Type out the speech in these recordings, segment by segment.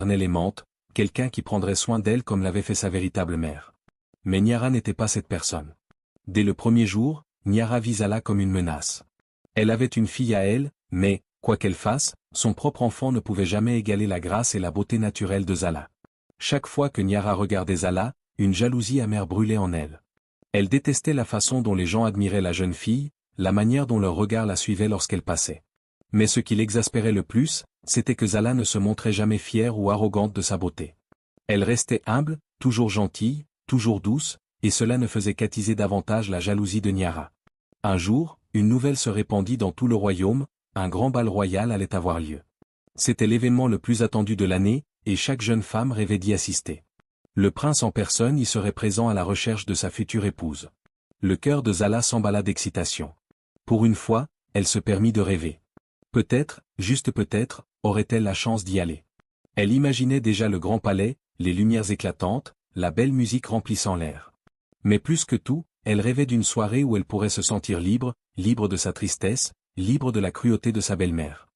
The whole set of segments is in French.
aimante, quelqu'un qui prendrait soin d'elle comme l'avait fait sa véritable mère. Mais Niara n'était pas cette personne. Dès le premier jour, Niara vit Zala comme une menace. Elle avait une fille à elle, mais, quoi qu'elle fasse, son propre enfant ne pouvait jamais égaler la grâce et la beauté naturelle de Zala. Chaque fois que Niara regardait Zala, une jalousie amère brûlait en elle. Elle détestait la façon dont les gens admiraient la jeune fille, la manière dont leur regard la suivait lorsqu'elle passait. Mais ce qui l'exaspérait le plus, c'était que Zala ne se montrait jamais fière ou arrogante de sa beauté. Elle restait humble, toujours gentille, toujours douce, et cela ne faisait qu'attiser davantage la jalousie de Niara. Un jour, une nouvelle se répandit dans tout le royaume, un grand bal royal allait avoir lieu. C'était l'événement le plus attendu de l'année, et chaque jeune femme rêvait d'y assister. Le prince en personne y serait présent à la recherche de sa future épouse. Le cœur de Zala s'emballa d'excitation. Pour une fois, elle se permit de rêver. Peut-être, juste peut-être, aurait-elle la chance d'y aller. Elle imaginait déjà le grand palais, les lumières éclatantes, la belle musique remplissant l'air. Mais plus que tout, elle rêvait d'une soirée où elle pourrait se sentir libre, libre de sa tristesse, libre de la cruauté de sa belle-mère.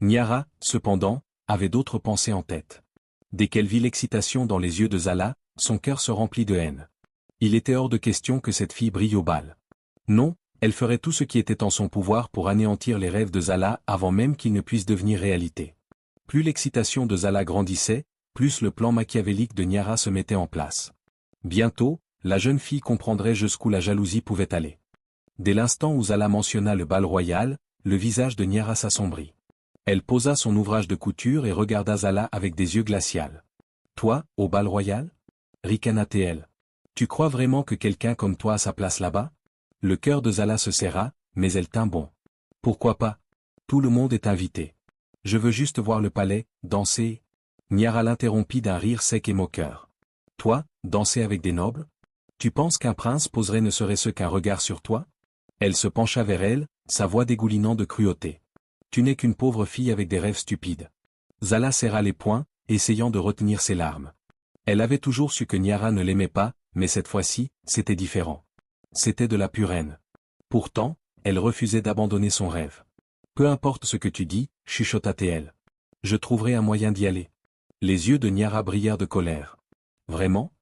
Niara, cependant, avait d'autres pensées en tête. Dès qu'elle vit l'excitation dans les yeux de Zala, son cœur se remplit de haine. Il était hors de question que cette fille brille au bal. Non, elle ferait tout ce qui était en son pouvoir pour anéantir les rêves de Zala avant même qu'ils ne puissent devenir réalité. Plus l'excitation de Zala grandissait, plus le plan machiavélique de Niara se mettait en place. Bientôt, la jeune fille comprendrait jusqu'où la jalousie pouvait aller. Dès l'instant où Zala mentionna le bal royal, le visage de Niara s'assombrit. Elle posa son ouvrage de couture et regarda Zala avec des yeux glacials. « Toi, au bal royal » ricana-t-elle. « Tu crois vraiment que quelqu'un comme toi a sa place là-bas » Le cœur de Zala se serra, mais elle tint bon. « Pourquoi pas ? Tout le monde est invité. Je veux juste voir le palais, danser. » Niara l'interrompit d'un rire sec et moqueur. « Toi, danser avec des nobles ? Tu penses qu'un prince poserait ne serait-ce qu'un regard sur toi ?» Elle se pencha vers elle, sa voix dégoulinant de cruauté. Tu n'es qu'une pauvre fille avec des rêves stupides. Zala serra les poings, essayant de retenir ses larmes. Elle avait toujours su que Niara ne l'aimait pas, mais cette fois-ci, c'était différent. C'était de la pure haine. Pourtant, elle refusait d'abandonner son rêve. Peu importe ce que tu dis, chuchota-t-elle. Je trouverai un moyen d'y aller. Les yeux de Niara brillèrent de colère. Vraiment ?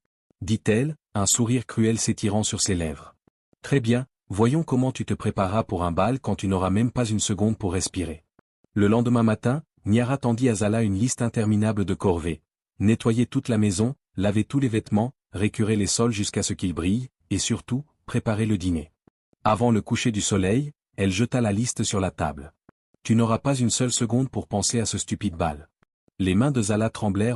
dit-elle, un sourire cruel s'étirant sur ses lèvres. Très bien. Voyons comment tu te prépareras pour un bal quand tu n'auras même pas une seconde pour respirer. Le lendemain matin, Niara tendit à Zala une liste interminable de corvées. Nettoyer toute la maison, laver tous les vêtements, récurer les sols jusqu'à ce qu'ils brillent, et surtout, préparer le dîner. Avant le coucher du soleil, elle jeta la liste sur la table. Tu n'auras pas une seule seconde pour penser à ce stupide bal. Les mains de Zala tremblèrent